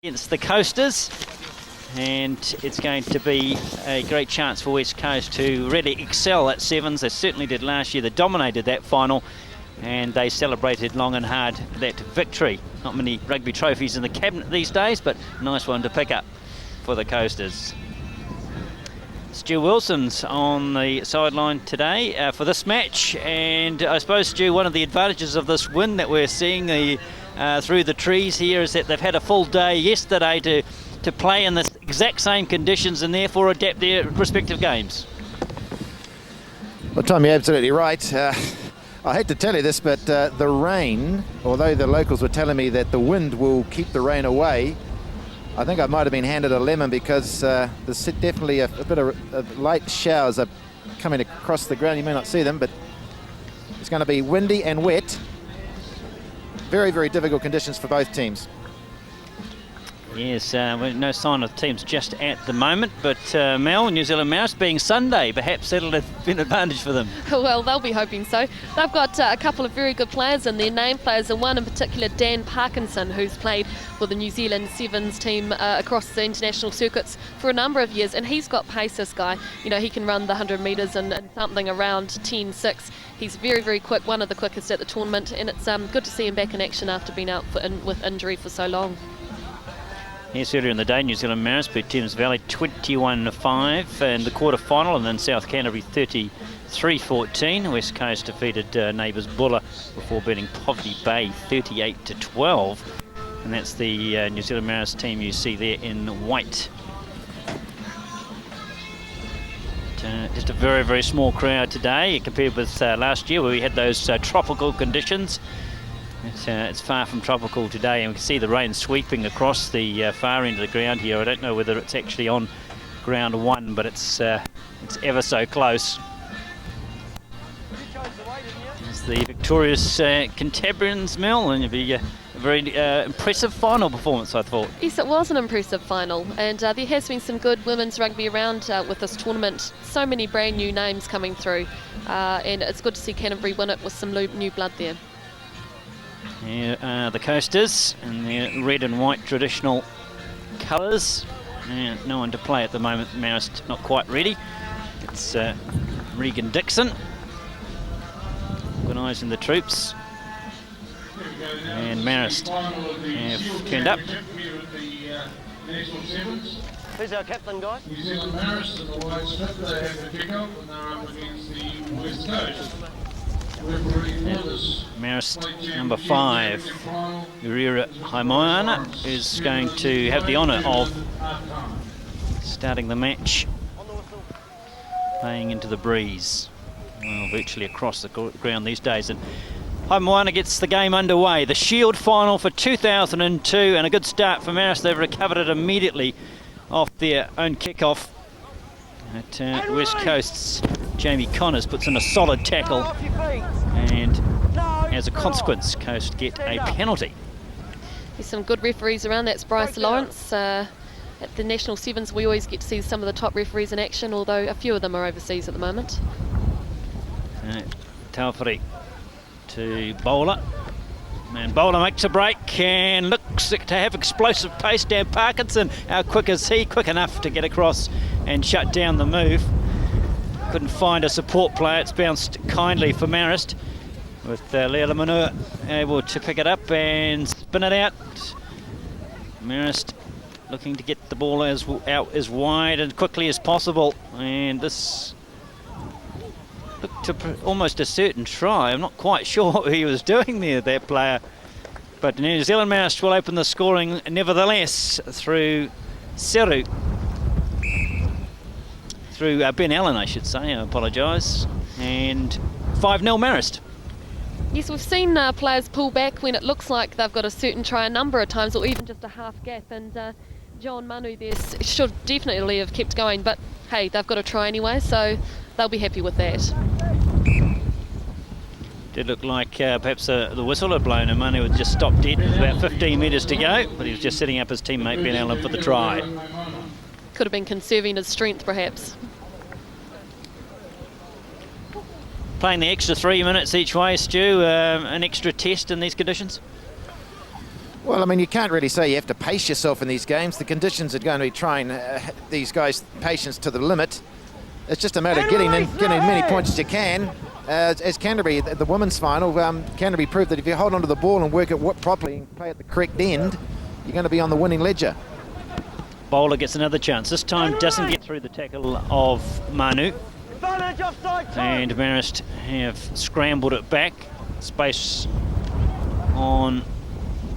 against the Coasters, and it's going to be a great chance for West Coast to really excel at sevens. They certainly did last year. They dominated that final and they celebrated long and hard that victory. Not many rugby trophies in the cabinet these days, but a nice one to pick up for the Coasters. Stu Wilson's on the sideline today for this match, and I suppose, Stu, one of the advantages of this win that we're seeing through the trees here is that they've had a full day yesterday to play in the exact same conditions and therefore adapt their respective games. Well, Tom, you're absolutely right. I hate to tell you this, but the rain, although the locals were telling me that the wind will keep the rain away, I think I might have been handed a lemon, because there's definitely a bit of light showers are coming across the ground. You may not see them, but it's going to be windy and wet. Very, very difficult conditions for both teams. Yes, no sign of teams just at the moment, but Mel, New Zealand Marist being Sunday, perhaps that'll have been an advantage for them. Well, they'll be hoping so. They've got a couple of very good players in their name players, and one in particular, Dan Parkinson, who's played for the New Zealand Sevens team across the international circuits for a number of years, and he's got pace, this guy. You know, he can run the 100 metres in something around 10.6. He's very, very quick, one of the quickest at the tournament, and it's good to see him back in action after being out with injury for so long. Yes, earlier in the day, New Zealand Marist beat Thames Valley 21-5 in the quarter-final, and then South Canterbury 33-14. West Coast defeated neighbours Buller before beating Poverty Bay 38-12. And that's the New Zealand Marist team you see there in white. Just a very, very small crowd today compared with last year, where we had those tropical conditions. It's far from tropical today, and we can see the rain sweeping across the far end of the ground here. I don't know whether it's actually on ground one, but it's ever so close. It's the victorious Cantabrians, Mel, and it'll be a very impressive final performance, I thought. Yes, it was an impressive final, and there has been some good women's rugby around with this tournament. So many brand new names coming through, and it's good to see Canterbury win it with some new blood there. Here are the Coasters in their red and white traditional colours. No one to play at the moment. Marist not quite ready. It's Regan Dixon organising the troops. And Marist have turned up. Who's our captain, guys? New Zealand Marist and the white strip, they have the kick-off and they're up against the West Coast. Marist number 5, Urira Haimoana, is going to have the honour of starting the match, playing into the breeze, virtually across the ground these days. And Haimoana gets the game underway. The Shield final for 2002, and a good start for Marist. They've recovered it immediately off their own kick-off. At West Coast's Jamie Connors puts in a solid tackle, and as a consequence, Coast get a penalty. There's some good referees around. That's Bryce Lawrence. At the National Sevens, we always get to see some of the top referees in action, although a few of them are overseas at the moment. Taufari to Bowler. And Bowler makes a break and looks to have explosive pace. Dan Parkinson, how quick is he? Quick enough to get across and shut down the move. Couldn't find a support player. It's bounced kindly for Marist, with Leila Manua able to pick it up and spin it out. Marist looking to get the ball out as wide and quickly as possible, and this looked to almost a certain try. I'm not quite sure what he was doing there, that player. But New Zealand Marist will open the scoring nevertheless through Seru. Through Ben Allen, I should say, I apologise. And 5-0 Marist. Yes, we've seen players pull back when it looks like they've got a certain try a number of times, or even just a half gap. And John Manu there should definitely have kept going. But hey, they've got a try anyway, so they'll be happy with that. Did look like perhaps the whistle had blown and Manu had just stopped dead with about 15 metres to go, but he was just setting up his teammate Ben Allen for the try. Could have been conserving his strength, perhaps. Playing the extra 3 minutes each way, Stu, an extra test in these conditions? Well, I mean, you can't really say you have to pace yourself in these games. The conditions are going to be trying these guys' patience to the limit. It's just a matter of getting as many points as you can. As Canterbury, the women's final, Canterbury proved that if you hold onto the ball and work it properly and play at the correct end, you're going to be on the winning ledger. Bowler gets another chance. This time doesn't get through the tackle of Manu. And Marist have scrambled it back. Space on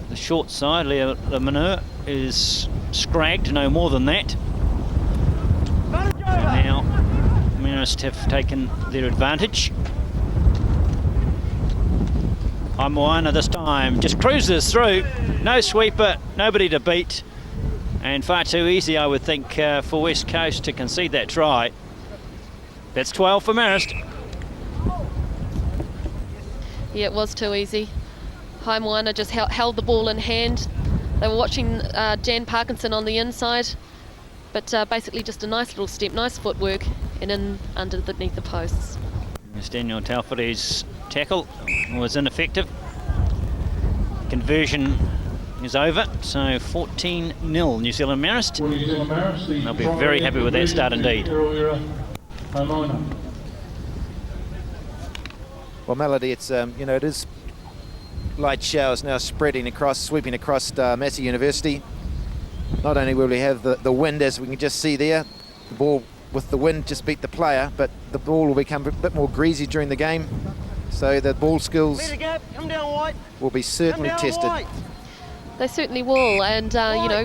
the short side. Leo Manu is scragged, no more than that. And now Marist have taken their advantage. Moana this time just cruises through. No sweeper, nobody to beat. And far too easy, I would think, for West Coast to concede that try. That's 12 for Marist. Yeah, it was too easy. Moana just held the ball in hand. They were watching Dan Parkinson on the inside, but basically just a nice little step, nice footwork, and in underneath the posts. As Daniel Taufari's tackle was ineffective. Conversion is over, so 14-0 New Zealand Marist. They'll be very happy with that start indeed. Well, Melody, it's it is light showers now spreading across, sweeping across Massey University. Not only will we have the wind, as we can just see there, the ball with the wind just beat the player, but the ball will become a bit more greasy during the game, so the ball skills will be certainly tested. They certainly will, and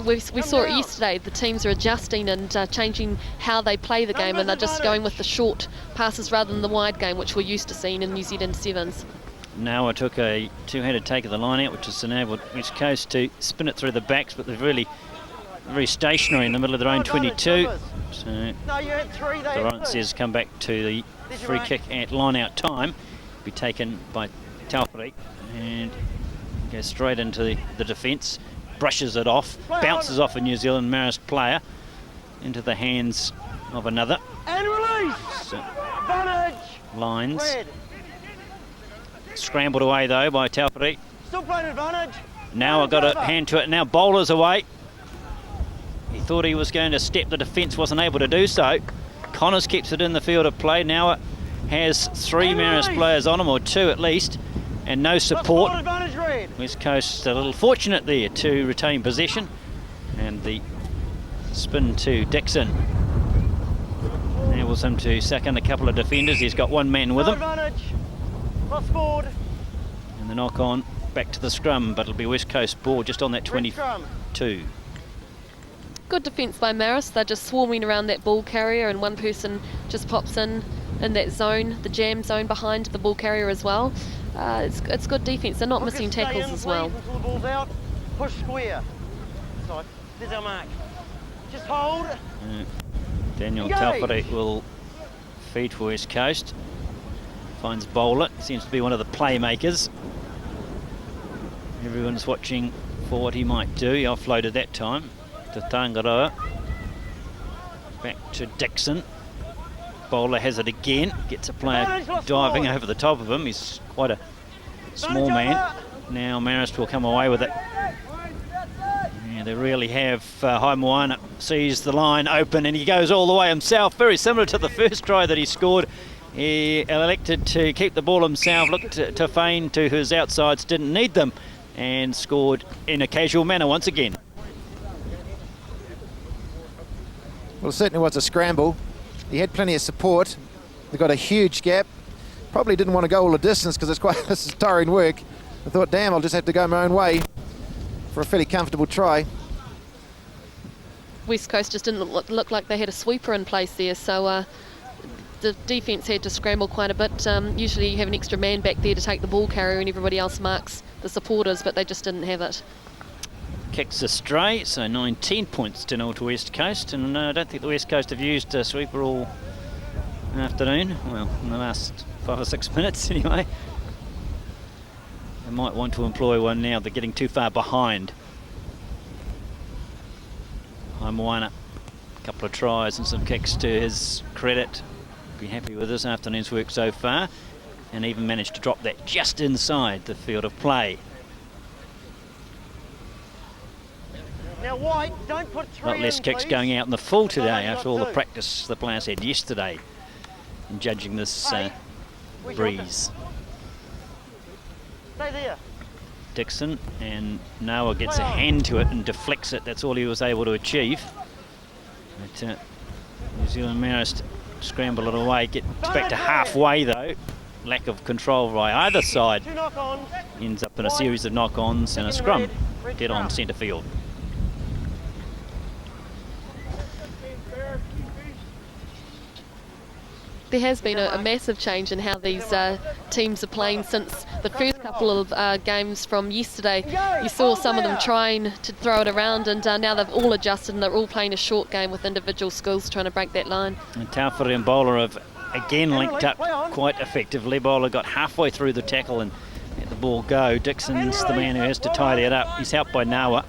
we saw it yesterday. The teams are adjusting and changing how they play the game, and they're just going with the short passes rather than the wide game, which we're used to seeing in New Zealand Sevens. Now I took a two-handed take of the line out, which has enabled West Coast to spin it through the backs, but they're really very stationary in the middle of their own 22. So the right says come back to the free kick at line-out time, be taken by Taufari, and goes straight into the defence, brushes it off, bounces off a New Zealand Marist player into the hands of another. And release! So, Lines. Red. Scrambled away though by Taufari. Still playing advantage. Now I've got a hand to it. Now Bowler's away. He thought he was going to step the defence, wasn't able to do so. Connors keeps it in the field of play. Now it has three Marist players on him, or two at least, and no support. West Coast a little fortunate there to retain possession, and the spin to Dixon enables him to sack in a couple of defenders. He's got one man with him. And the knock on back to the scrum, but it'll be West Coast ball just on that 22. Good defence by Marist. They're just swarming around that ball carrier, and one person just pops in that zone, the jam zone behind the ball carrier as well. It's good defence. They're not missing tackles as well. Push square. There's our mark. Just hold. Daniel Taufari will feed for West Coast. Finds Bowler. Seems to be one of the playmakers. Everyone's watching for what he might do. He offloaded that time to Tangaroa. Back to Dixon. Bowler has it again. Gets a player diving over the top of him. He's quite a small man. Now Marist will come away with it. Yeah, they really have. Moana sees the line open and he goes all the way himself. Very similar to the first try that he scored. He elected to keep the ball himself, looked to feign to his outsides, didn't need them, and scored in a casual manner once again. Well, it certainly was a scramble. He had plenty of support. They got a huge gap. Probably didn't want to go all the distance because this is tiring work. I thought, damn, I'll just have to go my own way for a fairly comfortable try. West Coast just didn't look like they had a sweeper in place there, so the defence had to scramble quite a bit. Usually you have an extra man back there to take the ball carrier and everybody else marks the supporters, but they just didn't have it. Kicks astray, so 19 points to 0 to West Coast, and I don't think the West Coast have used a sweeper all afternoon. Well, in the last 5 or 6 minutes anyway. They might want to employ one now. They're getting too far behind. Moana, a couple of tries and some kicks to his credit. Be happy with this afternoon's work so far, and even managed to drop that just inside the field of play. Now, White, don't put A lot less kicks going out in the full today after all the practice the players had yesterday in judging this breeze. Stay there. Dixon, and Noah gets a hand to it and deflects it. That's all he was able to achieve. But New Zealand Marist scramble it away, gets back to halfway though. Lack of control by either side ends up in a series of knock-ons and a scrum dead on centre field. There has been a massive change in how these teams are playing since the first couple of games from yesterday. You saw some of them trying to throw it around, and now they've all adjusted and they're all playing a short game with individual skills trying to break that line. And Taufiri and Bowler have again linked up quite effectively. Bowler got halfway through the tackle and let the ball go. Dixon's the man who has to tie that up. He's helped by Noah.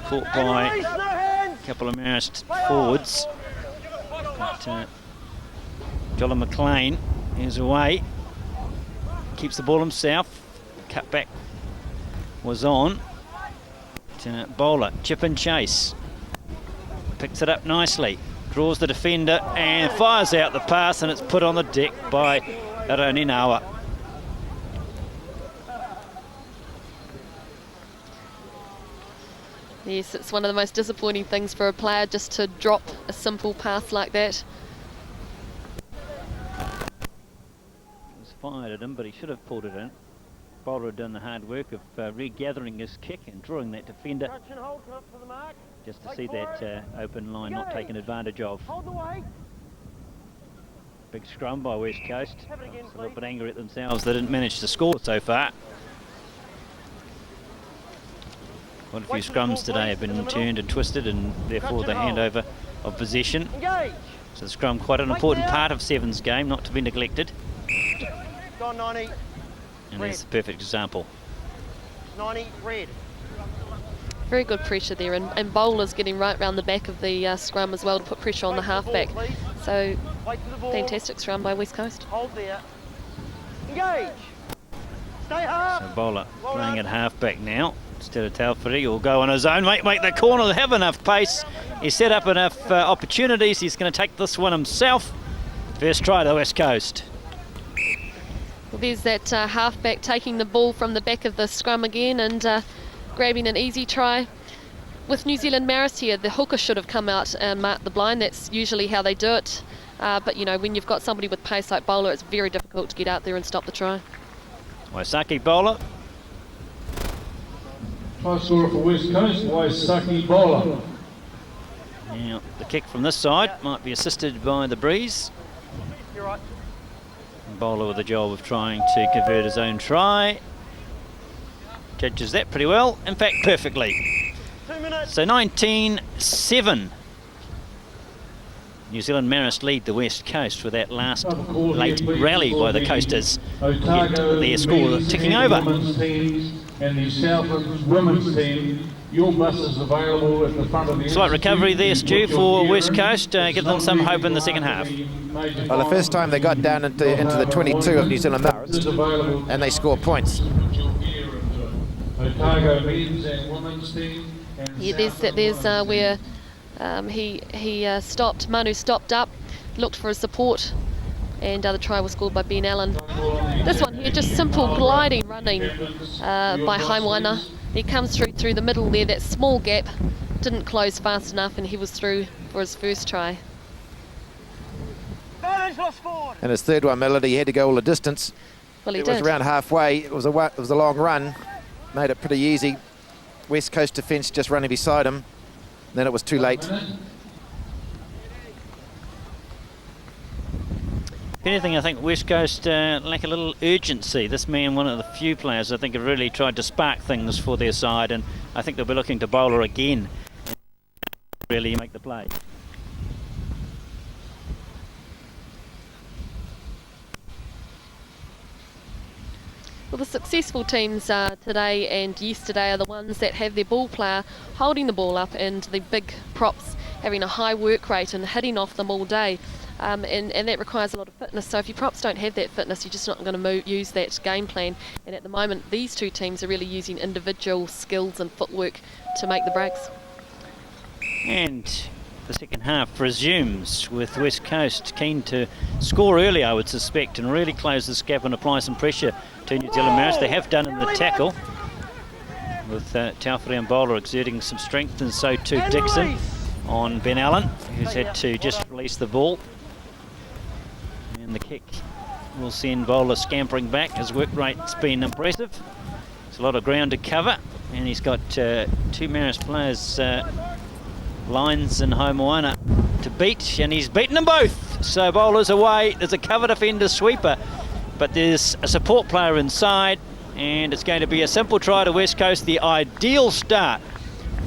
Caught by a couple of Marist forwards. But, Jolla McLean is away, keeps the ball himself, cut back was on. Bowler, chip and chase, picks it up nicely, draws the defender and fires out the pass, and it's put on the deck by Aroni Noah. Yes, it's one of the most disappointing things for a player just to drop a simple pass like that. Fired at him, but he should have pulled it in. Bowler had done the hard work of regathering his kick and drawing that defender, just to see that open line not taken advantage of. Big scrum by West Coast. A little bit angry at themselves they didn't manage to score so far. Quite a few scrums today have been turned and twisted, and therefore the handover of possession. So the scrum quite an important part of Sevens game, not to be neglected. Gone 90. And there's a perfect example. 90, red. Very good pressure there, and Bowler's getting right round the back of the scrum as well to put pressure on the halfback. So fantastic scrum by West Coast. Hold there. Engage. Stay half. So Bowler playing at halfback now instead of Taufiri. He'll go on his own, make the corner, have enough pace. He's set up enough opportunities. He's going to take this one himself. First try to the West Coast. Well, there's that halfback taking the ball from the back of the scrum again and grabbing an easy try. With New Zealand Marist here, the hooker should have come out and marked the blind. That's usually how they do it. But, you know, when you've got somebody with pace like Bowler, it's very difficult to get out there and stop the try. Waisaki Bowler. Try scorer for West Coast, Waisaki Bowler. Now, the kick from this side might be assisted by the breeze. You're right. Bowler with the job of trying to convert his own try. Judges that pretty well, in fact perfectly. 2 minutes. So 19-7. New Zealand Marist lead the West Coast with that last late rally by the Coasters to get their score ticking over. And the Southlands women's team, your bus is available at the front of the... Slight recovery there, Stu, for West Coast. Give them some hope in the second half. Well, the first time they got down into the 22 of New Zealand Marist, and they score points. Otago men's and women's team. Yeah, there's where he stopped. Manu stopped up, looked for his support, and the try was scored by Ben Allen. This one here, just simple gliding running by Haimwana. He comes through the middle there, that small gap didn't close fast enough, and he was through for his first try. And his third one, Melody, he had to go all the distance. Well, he It did. was around halfway. It was a long run. Made it pretty easy. West Coast defence just running beside him. Then it was too late. If anything, I think West Coast lack a little urgency. This man, one of the few players I think have really tried to spark things for their side, and I think they'll be looking to Bowler again to really make the play. Well, the successful teams today and yesterday are the ones that have their ball player holding the ball up and the big props having a high work rate and hitting off them all day. And that requires a lot of fitness. So if your props don't have that fitness, you're just not going to use that game plan. And at the moment, these two teams are really using individual skills and footwork to make the breaks. And the second half resumes with West Coast keen to score early, I would suspect, and really close this gap and apply some pressure to New Zealand Marist. They have done in the tackle, with Taufiri and Bowler exerting some strength, and so too Dixon on Ben Allen, who's had to just release the ball. And the kick will send Bowler scampering back. His work rate's been impressive. There's a lot of ground to cover, and he's got two Marist players, Lines and Homoana, to beat, and he's beaten them both. So Bowler's away. There's a cover defender sweeper, but there's a support player inside, and it's going to be a simple try to West Coast. The ideal start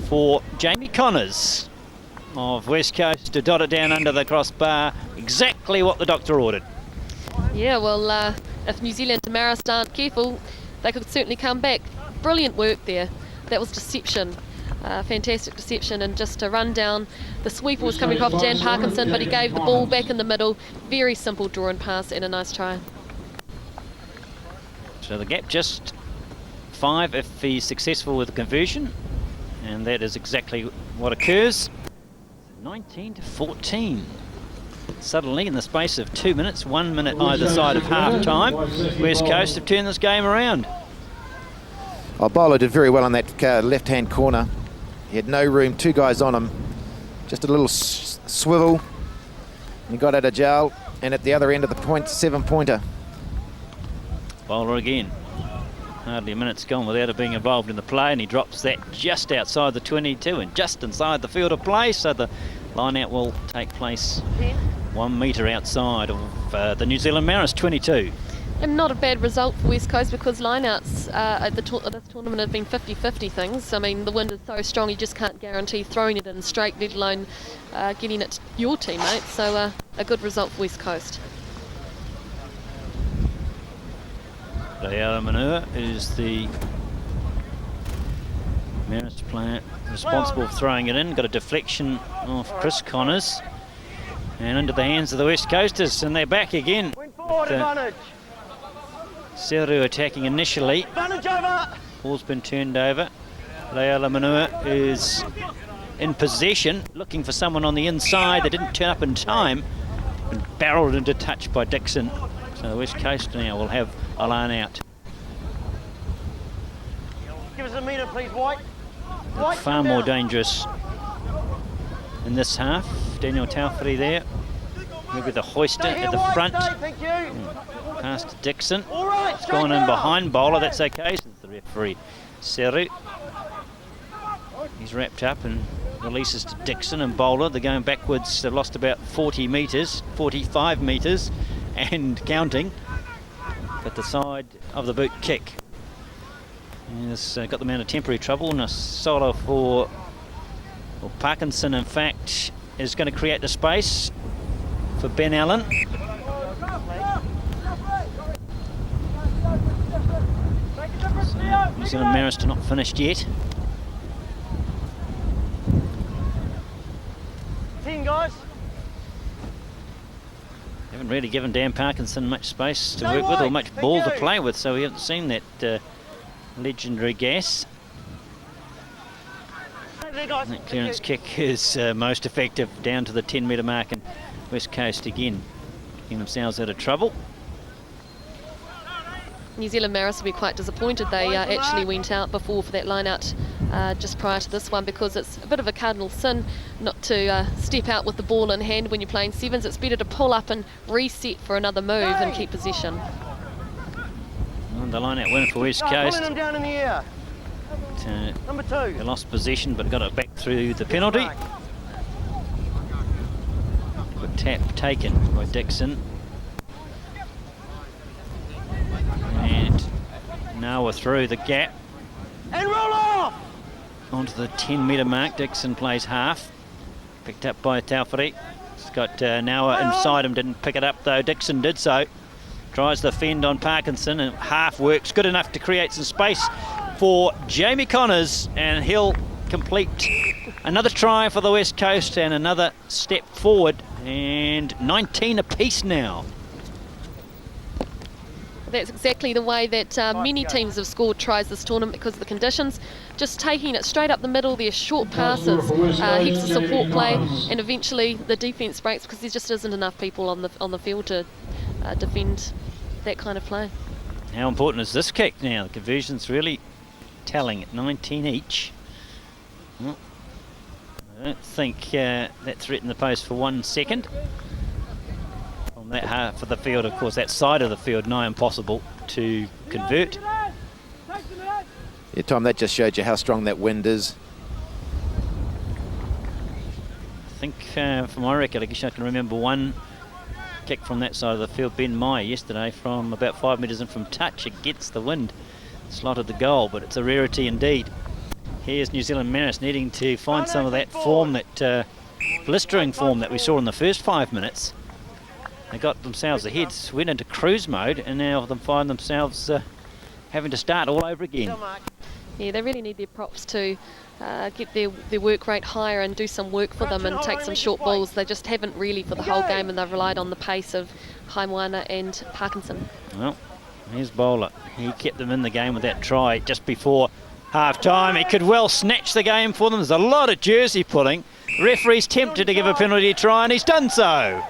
for Jamie Connors of West Coast to dot it down under the crossbar. Exactly what the doctor ordered. Yeah, well, if New Zealand Marist aren't careful, they could certainly come back. Brilliant work there. That was deception. Fantastic deception, and just to run down, the sweeper was coming off Dan Parkinson, but he gave the ball back in the middle. Very simple draw and pass, and a nice try. So the gap just 5 if he's successful with the conversion, and that is exactly what occurs. 19 to 14. Suddenly, in the space of 2 minutes, 1 minute either side of half time, West Coast have turned this game around. Oh, Bowler did very well on that left-hand corner. He had no room, 2 guys on him. Just a little swivel. He got out of jail, and at the other end of the point, 7-pointer. Bowler again. Hardly a minute's gone without it being involved in the play, and he drops that just outside the 22 and just inside the field of play, so the line-out will take place 1 metre outside of the New Zealand Marist 22. And not a bad result for West Coast, because lineouts at this tournament have been 50-50 things. I mean, the wind is so strong you just can't guarantee throwing it in straight, let alone getting it to your teammate. So a good result for West Coast. Leila Manua is the Marist player responsible for throwing it in. Got a deflection off Chris Connors and into the hands of the West Coasters, and they're back again. Win forward, advantage. Seru attacking initially. Advantage over. Ball's been turned over. Leila Manua is in possession, looking for someone on the inside. They didn't turn up in time, and barreled into touch by Dixon. So the West Coast now will have a line out. Give us a metre, please, White. White, Far more dangerous in this half. Daniel Taufiri there. Maybe the hoister at the front. Thank you. Past to Dixon. All right, It's gone in behind Bowler. That's okay, says the referee. Seru. He's wrapped up and releases to Dixon and Bowler. They're going backwards. They've lost about 40 metres, 45 metres, and counting. But the side of the boot kick has got them out of temporary trouble, and a solo for Parkinson, in fact, is going to create the space for Ben Allen. So New Zealand Marist are not finished yet. 10 guys. Haven't really given Dan Parkinson much space to work with or much ball to play with, so we haven't seen that legendary gas. That clearance kick is most effective down to the 10-metre mark, and West Coast again getting themselves out of trouble. New Zealand Marist will be quite disappointed. They actually went out before for that line out just prior to this one, because it's a bit of a cardinal sin not to step out with the ball in hand when you're playing sevens. It's better to pull up and reset for another move and keep possession. And the line out win for West Coast. Them down in the air. Number 2. They lost possession but got it back through the penalty. Good tap taken by Dixon. And now we're through the gap. And roll off! Onto the 10-metre mark. Dixon plays half. Picked up by Taufiri. He's got Naua inside him, didn't pick it up though. Dixon did so. Tries the fend on Parkinson, and half works. Good enough to create some space for Jamie Connors, and he'll complete another try for the West Coast and another step forward, and 19 apiece now. That's exactly the way that many teams have scored tries this tournament, because of the conditions. just taking it straight up the middle. There's short passes, heaps of support play, and eventually the defence breaks because there just isn't enough people on the field to defend that kind of play. How important is this kick now? The conversion's really telling at 19 each. Well, I don't think that threatened the post for 1 second. On that half of the field, of course, that side of the field, nigh impossible to convert. Yeah, Tom, that just showed you how strong that wind is. I think from my recollection, I can remember one kick from that side of the field, Ben Meyer yesterday, from about 5 metres in from touch against the wind. Slotted the goal, but it's a rarity indeed. Here's New Zealand Marist needing to find some of that form, that blistering form that we saw in the first 5 minutes. They got themselves ahead, went into cruise mode, and now they find themselves having to start all over again. Yeah, they really need their props to get their work rate higher and do some work for them and take some short balls. They just haven't really for the whole game, and they've relied on the pace of Haimoana and Parkinson. Well, here's Bowler. He kept them in the game with that try just before half-time. He could well snatch the game for them. There's a lot of jersey pulling. Referee's tempted to give a penalty try, and he's done so.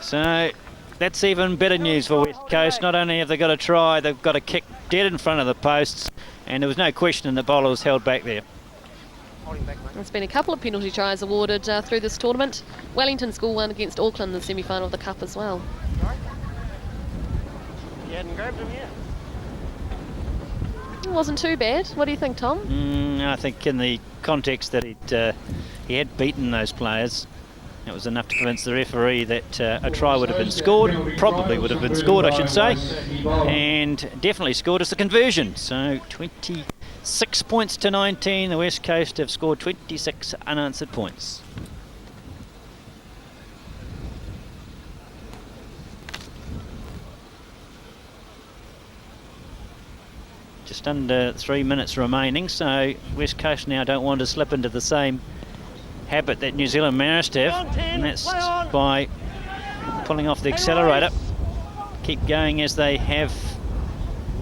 So that's even better news for West Coast. Not only have they got a try, they've got a kick dead in front of the posts, and there was no question that Bowler was held back there. There's been a couple of penalty tries awarded through this tournament. Wellington scored one against Auckland in the semi-final of the Cup as well. You hadn't grabbed him yet. It wasn't too bad. What do you think, Tom? I think in the context that he had beaten those players, it was enough to convince the referee that a try would have been scored, probably would have been scored, I should say, and definitely scored as the conversion. So 26 points to 19. The West Coast have scored 26 unanswered points. Just under 3 minutes remaining, so West Coast now don't want to slip into the same habit that New Zealand Marist have, and that's by pulling off the accelerator. Keep going as they have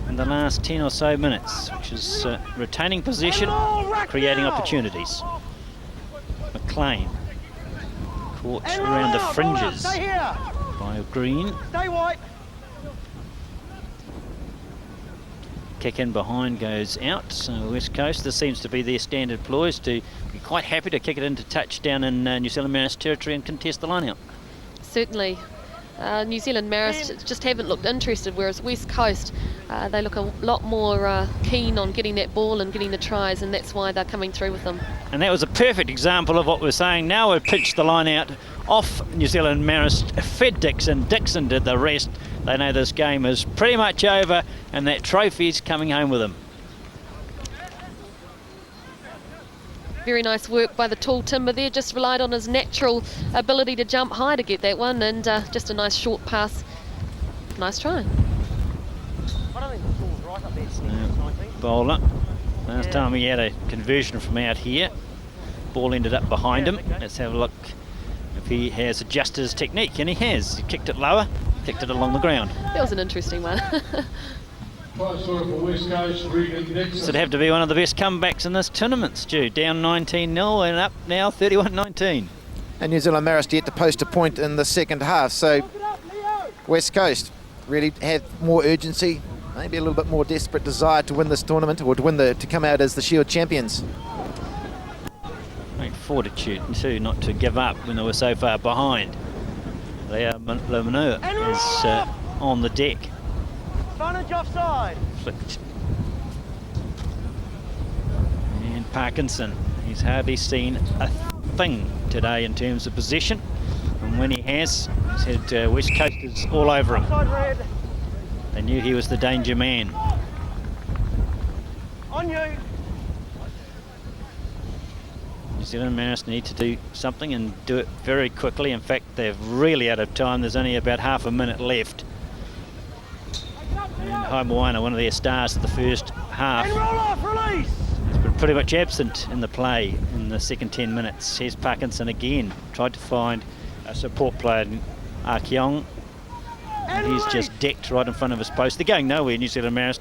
in the last 10 or so minutes, which is retaining possession, creating opportunities. McLean caught around the fringes by Green. Stay white. Kick in behind goes out, so West Coast, this seems to be their standard ploys, to be quite happy to kick it into touchdown in New Zealand Marist territory and contest the line out. Certainly. New Zealand Marist just haven't looked interested, whereas West Coast, they look a lot more keen on getting that ball and getting the tries, and that's why they're coming through with them. And that was a perfect example of what we're saying. Now we've pitched the line out off New Zealand Marist, fed Dixon. Dixon did the rest. They know this game is pretty much over, and that trophy's coming home with them. Very nice work by the tall timber there, just relied on his natural ability to jump high to get that one, and just a nice short pass. Nice try. I don't think the ball's right up there. Bowler. Last time he had a conversion from out here. Ball ended up behind him. Let's have a look if he has adjusted his technique, and he has. He kicked it lower, kicked it along the ground. That was an interesting one. So it'd have to be one of the best comebacks in this tournament, Stu. Down 19-0 and up now 31-19. And New Zealand Marist yet to post a point in the second half, so West Coast really have more urgency, maybe a little bit more desperate desire to win this tournament, or to come out as the Shield champions. Great fortitude too, not to give up when they were so far behind. Lemanua is on the deck. Advantage offside. Flicked. And Parkinson, he's hardly seen a thing today in terms of possession, and when he has, he's had West Coasters all over him. Offside red. They knew he was the danger man. On you. New Zealand Marist need to do something and do it very quickly. In fact, they're really out of time. There's only about half a minute left. And Haimoana, one of their stars of the first half, And roll off, release. has been pretty much absent in the play in the second 10 minutes. Here's Parkinson again, tried to find a support player in Arkeong. And he's just decked right in front of his post. They're going nowhere, New Zealand Marist.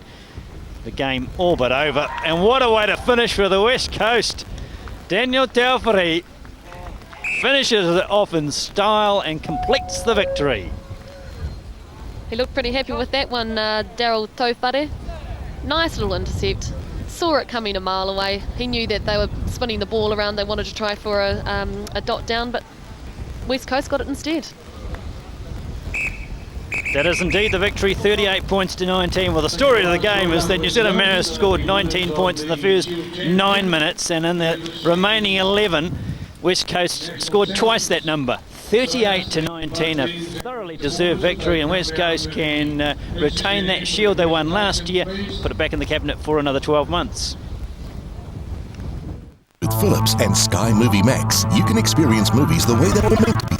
the game all but over. And what a way to finish for the West Coast. Daniel Taufari finishes it off in style and completes the victory. He looked pretty happy with that one, Daryl Taufari. Nice little intercept. Saw it coming a mile away. He knew that they were spinning the ball around. They wanted to try for a dot down, but West Coast got it instead. That is indeed the victory, 38 points to 19. Well, the story of the game is that New Zealand Marist scored 19 points in the first 9 minutes, and in the remaining 11, West Coast scored twice that number. 38 to 19, a thoroughly deserved victory, and West Coast can retain that shield they won last year, put it back in the cabinet for another 12 months. With Philips and Sky Movie Max, you can experience movies the way they were meant to be